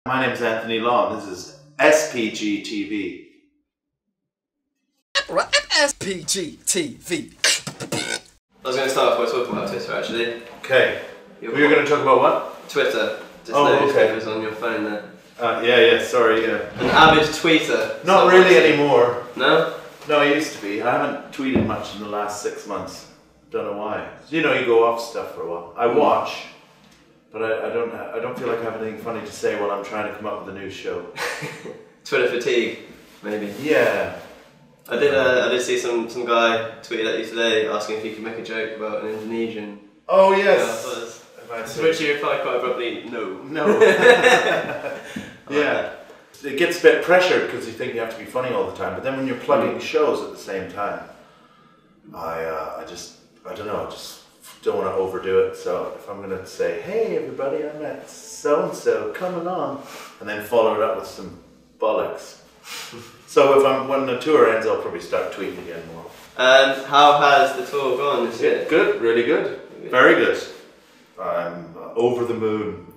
My name's Anthony Law, and this is SPGtv. SPGtv. I was going to start off by talking about Twitter, actually. Okay. You're going to talk about what? Twitter. Just those papers on your phone there. Sorry, yeah. An avid tweeter. Not really anymore. No? No, I used to be. I haven't tweeted much in the last 6 months. Don't know why. You know, you go off stuff for a while. I watch, but I don't feel like I have anything funny to say while I'm trying to come up with a new show. Twitter fatigue, maybe. Yeah. I did see some guy tweeted at you today asking if you could make a joke about an Indonesian. Oh yes. To which you replied quite abruptly, no. No. Yeah. It gets a bit pressured because you think you have to be funny all the time, but then when you're plugging shows at the same time, I don't know, I just don't want to overdo it. So if I'm going to say, hey everybody, I met so-and-so, come along, and then follow it up with some bollocks. So when the tour ends, I'll probably start tweeting again more. And how has the tour gone this year? Good, really good. Very good. I'm over the moon.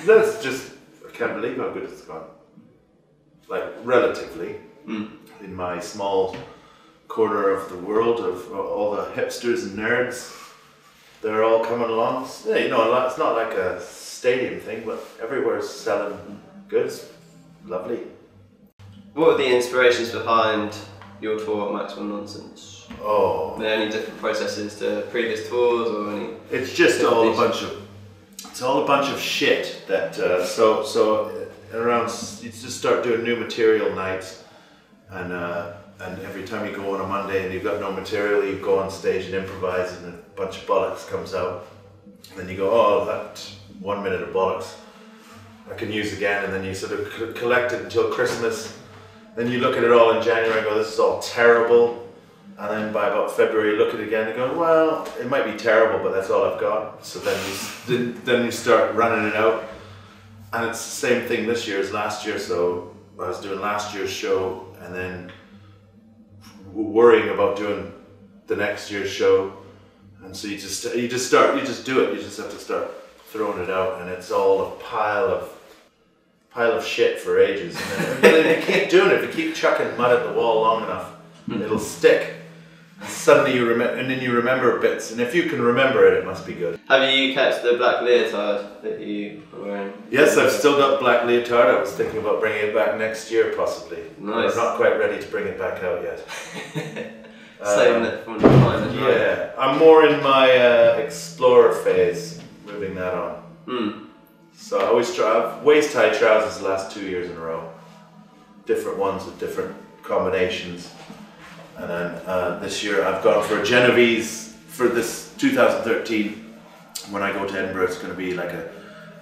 That's just, I can't believe how good it's gone. Like, relatively, in my small corner of the world of all the hipsters and nerds, they're all coming along. Yeah, you know, it's not like a stadium thing, but everywhere's selling goods. Lovely. What were the inspirations behind your tour, Maximum Nonsense? Oh. Are there any different processes to previous tours or any? It's just all a bunch of shit that so around you just start doing new material nights, and every time you go on a Monday and you've got no material, you go on stage and improvise, and a bunch of bollocks comes out, and then you go, oh, that 1 minute of bollocks I can use again, and then you sort of collect it until Christmas. Then you look at it all in January and go, this is all terrible. And then by about February you look at it again and go, well, it might be terrible, but that's all I've got. So then you start running it out. And it's the same thing this year as last year. So I was doing last year's show and then worrying about doing the next year's show. And so you just do it. You just have to start throwing it out, and it's all a pile of shit for ages. And then if you keep doing it, if you keep chucking mud at the wall long enough, it'll stick. And suddenly you remember bits, and if you can remember it, it must be good. Have you kept the black leotard that you were wearing? Yes, I've still got black leotard. I was thinking about bringing it back next year, possibly. Nice. But I'm not quite ready to bring it back out yet. Saving it from the time. Yeah, I'm more in my explorer phase, moving that on. So I always I've waist-high trousers the last 2 years in a row. Different ones with different combinations. And then this year I've gone for a Genovese for this 2013. When I go to Edinburgh, it's going to be like a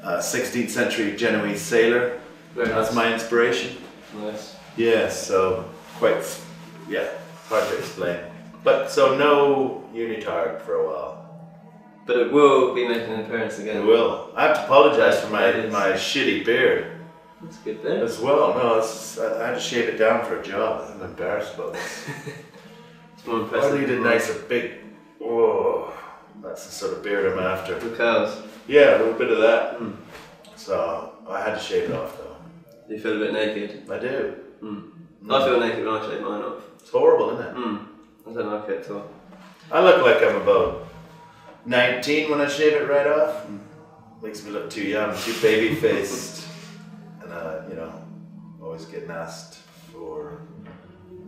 16th century Genoese sailor. That's my inspiration. Nice. Yeah, so hard to explain. But so no unitard for a while. But it will be making an appearance again. It will. I have to apologise for my shitty beard. That's a good beard. As well. No, I had to shave it down for a job. I'm embarrassed about this. It's more impressive. I need a nicer big. Oh, that's the sort of beard I'm after. The curls. Yeah, a little bit of that. So I had to shave it off though. Do you feel a bit naked? I do. I feel naked when I shave mine off. It's horrible, isn't it? I don't like it at all. I look like I'm about 19 when I shave it right off. Makes me look too young, too baby faced. And you know, always getting asked for,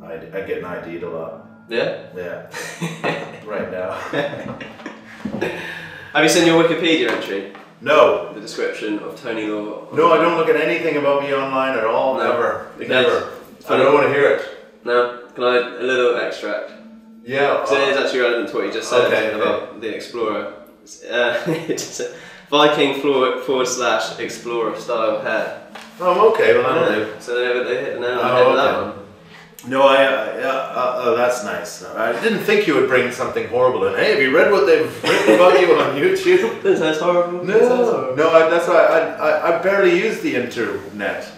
I get an ID'd a lot. Yeah? Yeah. Right now. Have you seen your Wikipedia entry? No. The description of Tony Law? No, I don't look at anything about me online at all. No. Never. Okay. Never. I don't want to hear it. No? Can I a little extract? Yeah. So it is actually relevant to what you just said about the Explorer. It just said, Viking / Explorer style hair. Oh, okay. Well, that'll do. So they hit the nail on the head with that one. No, that's nice. I didn't think you would bring something horrible in. Hey, have you read what they've written about you on YouTube? That sounds horrible. No, that's why I barely use the internet,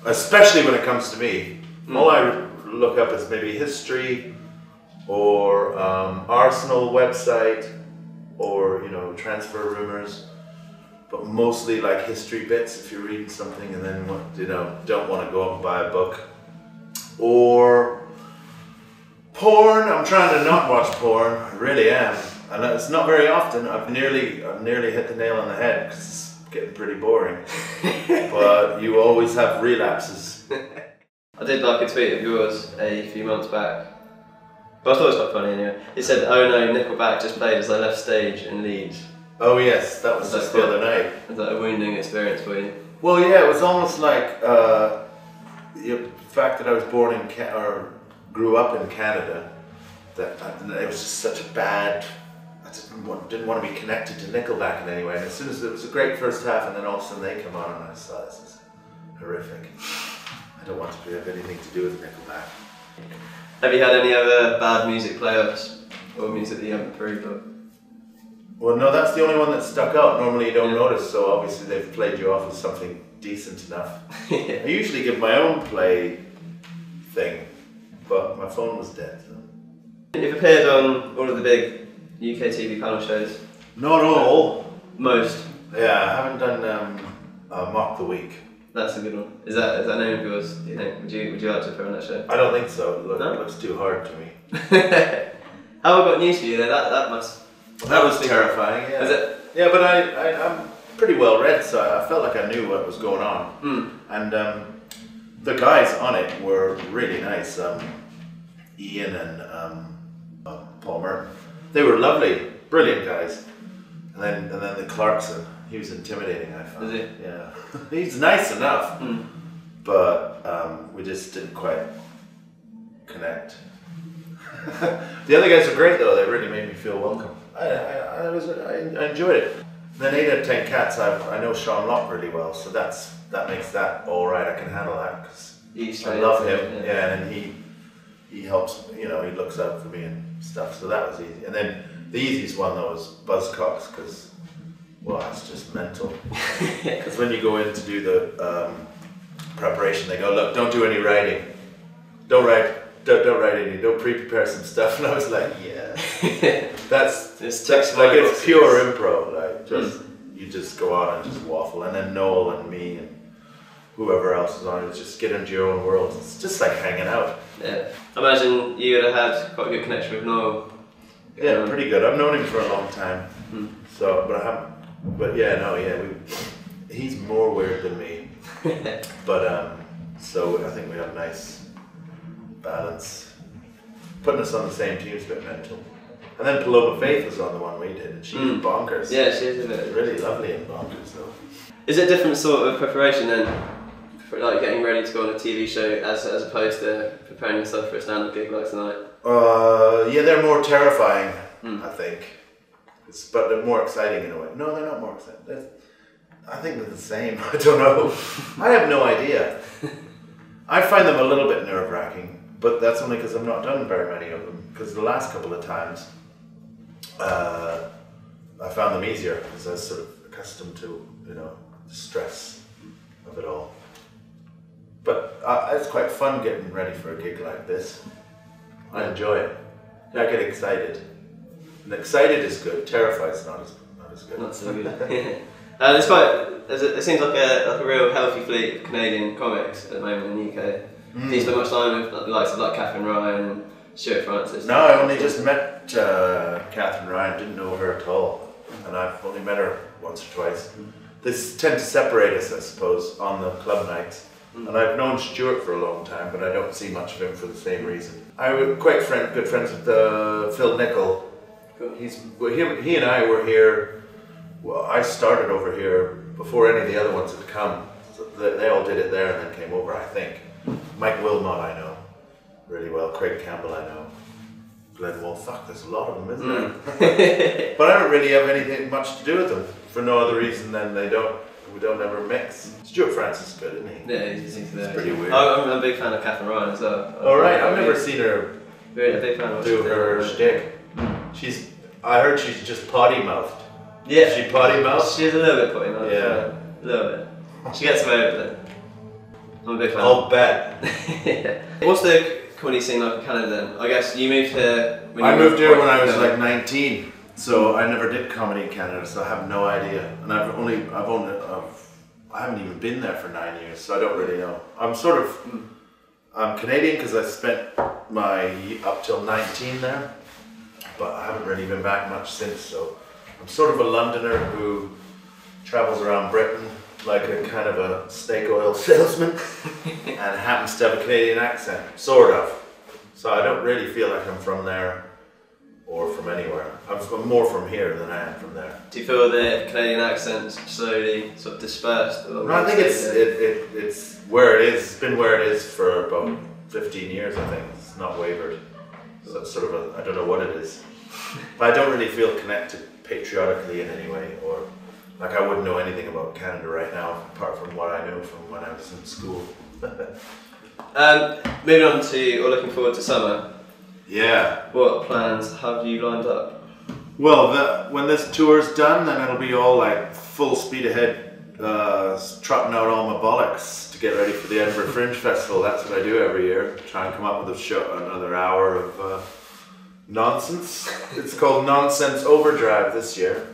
especially when it comes to me. All I look up is maybe history, or Arsenal website, or transfer rumors. but mostly like history bits if you're reading something and then don't want to go out and buy a book. Or porn. I'm trying to not watch porn. I really am, and it's not very often. I've nearly hit the nail on the head because it's getting pretty boring. But you always have relapses. I did like a tweet of yours a few months back. But I thought it was quite funny anyway. It said, "Oh no, Nickelback just played as I left stage in Leeds." Oh yes, that was just the other night. Was that a wounding experience for you? Well, yeah, it was almost like the fact that I was born in or grew up in Canada. That it was just such a bad. I didn't want to be connected to Nickelback in any way. And as soon as it was a great first half, and then all of a sudden they come on, and I saw this is horrific. I don't want to have anything to do with Nickelback. Have you had any other bad music playoffs or music that you haven't pre-booked? Well, no, that's the only one that stuck out. Normally you don't notice, so obviously they've played you off with something decent enough. I usually give my own play thing, but my phone was dead. So. You've appeared on all of the big UK TV panel shows. Not all. Most. Yeah, I haven't done Mock the Week. That's a good one. Is that a name of yours, do you think? Would you like to appear on that show? I don't think so. It No? looks too hard to me. How have I got news for you there? That was terrifying, yeah. Is it? Yeah, but I'm pretty well read, so I felt like I knew what was going on. And the guys on it were really nice. Ian and Paul Merton. They were lovely, brilliant guys. And then the Clarkson, he was intimidating, I found. Is he? Yeah. He's nice enough, but we just didn't quite connect. The other guys were great though, they really made me feel welcome. I enjoyed it. Then 8 out of 10 Cats, I know Sean Locke really well, so that makes that alright, I can handle that, because I love him, yeah, and he helps, he looks out for me and stuff, so that was easy. And then the easiest one though was Buzzcocks, because, well, it's just mental. Because when you go in to do the preparation, they go, look, don't do any writing. Don't write any, don't pre-prepare some stuff. And I was like, yeah. It's pure improv, like, you just go on and just waffle. And then Noel and me and whoever else is on it, just get into your own world. It's just like hanging out. Yeah. I imagine you would have had quite a good connection with Noel. Yeah, pretty good. I've known him for a long time. So, he's more weird than me. But so I think we have a nice balance. Putting us on the same team's a bit mental. And then Paloma Faith was on the one we did, and she's bonkers. Yeah, she is a bit really lovely and bonkers though. Is it a different sort of preparation then, for like getting ready to go on a TV show as opposed to preparing yourself for a stand-up gig like tonight? Yeah, they're more terrifying, I think. But they're more exciting in a way. No, they're not more exciting. I think they're the same. I don't know. I have no idea. I find them a little bit nerve-wracking, but that's only because I've not done very many of them. Because the last couple of times, I found them easier because I was sort of accustomed to, the stress of it all. But it's quite fun getting ready for a gig like this. I enjoy it. I get excited. And excited is good. Terrified is not as good. Not so good. It seems like a real healthy fleet of Canadian comics at the moment in the UK. Do you spend much time with the likes of like Catherine Ryan and Stuart Francis? No, I only just met Catherine Ryan. Didn't know her at all, and I've only met her once or twice. They tend to separate us, I suppose, on the club nights. And I've known Stuart for a long time, but I don't see much of him for the same reason. I was quite good friends with Phil Nicol. He and I were here. Well, I started over here before any of the other ones had come. So they all did it there and then came over, I think. Mike Wilmot I know really well. Craig Campbell I know. Glenn Wolfe. Fuck, there's a lot of them, isn't there? But I don't really have anything much to do with them for no other reason than we don't ever mix. Stuart Francis is good, isn't he? Yeah, he's pretty weird. I'm a big fan of Catherine Ryan as well. Alright, I've never seen her do her shtick. I heard she's just potty mouthed. Yeah. Is she potty mouthed? She's a little bit potty mouthed. Yeah. A little bit. She gets away with it. I'm a big fan. I'll bet. What's the comedy scene like in Canada then? I guess you moved here I moved here when I was like 19. So I never did comedy in Canada, so I have no idea. And I haven't even been there for 9 years, so I don't really know. I'm Canadian because I spent up till 19 there, but I haven't really been back much since. So I'm sort of a Londoner who travels around Britain like a kind of a snake oil salesman and happens to have a Canadian accent, sort of. So I don't really feel like I'm from there or from anywhere. I'm more from here than I am from there. Do you feel the Canadian accent slowly sort of dispersed? No, I think it's where it is. It's been where it is for about 15 years, I think. It's not wavered. So it's sort of I don't know what it is. But I don't really feel connected patriotically in any way, or like I wouldn't know anything about Canada right now, apart from what I know from when I was in school. Moving on to, or looking forward to summer. Yeah. What plans have you lined up? Well, when this tour's done, then it'll be all like full speed ahead, trotting out all my bollocks to get ready for the Edinburgh Fringe Festival. That's what I do every year. Try and come up with another hour of nonsense. It's called Nonsense Overdrive this year.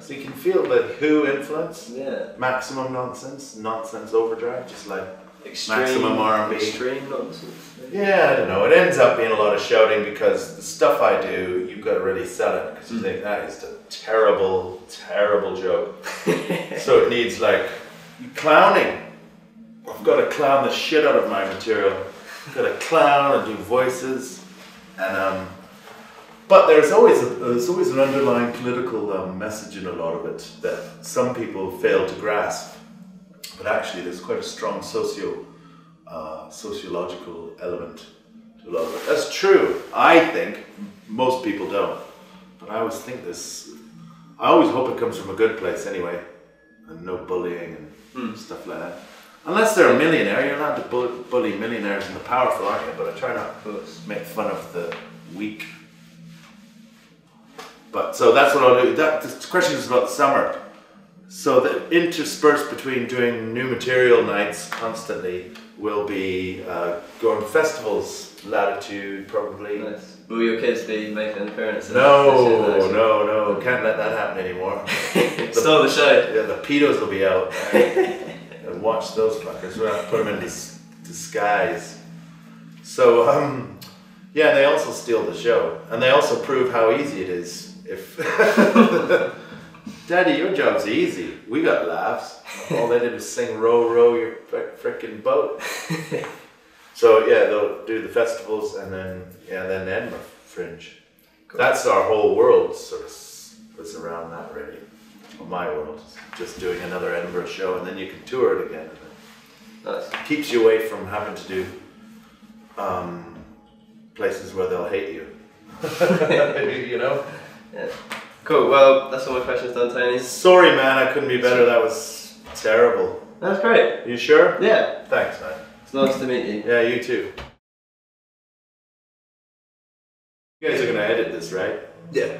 So you can feel the Who influence. Yeah. Maximum nonsense, Nonsense Overdrive, just like Extreme, maximum R&B. Extreme nonsense. Yeah, I don't know. It ends up being a lot of shouting because the stuff I do, you've got to really sell it because you think that is a terrible, terrible joke. So it needs like clowning. I've got to clown the shit out of my material. I've got to clown and do voices, and but there's always an underlying political message in a lot of it that some people fail to grasp. But actually, there's quite a strong sociological element to a lot of it. That's true. I think most people don't, but I always think this. I always hope it comes from a good place anyway, and no bullying and stuff like that. Unless they're a millionaire, you're allowed to bully millionaires and the powerful, aren't you? But I try not to make fun of the weak. But so that's what I'll do. This question is about the summer. So the interspersed between doing new material nights constantly will be going to festivals, Latitude probably. Nice. Will your kids be making an appearance? No, can't let that happen anymore. Stole the show. Yeah, the pedos will be out. And watch those fuckers. We're gonna put them in disguise. So yeah, they also steal the show, and they also prove how easy it is. If Daddy, your job's easy. We got laughs. All they did was sing "Row, row your frickin' boat." So yeah, they'll do the festivals, and then the Edinburgh Fringe. Cool. That's our whole world. Sort of was around that really. Well, my world, just doing another Edinburgh show, and then you can tour it again. Nice. Keeps you away from having to do places where they'll hate you. You know. Yeah. Cool, well, that's all my questions done, Tony. Sorry, man, I couldn't be better. That was terrible. That's great. You sure? Yeah. Thanks, man. It's nice to meet you. Yeah, you too. You guys are going to edit this, right? Yeah.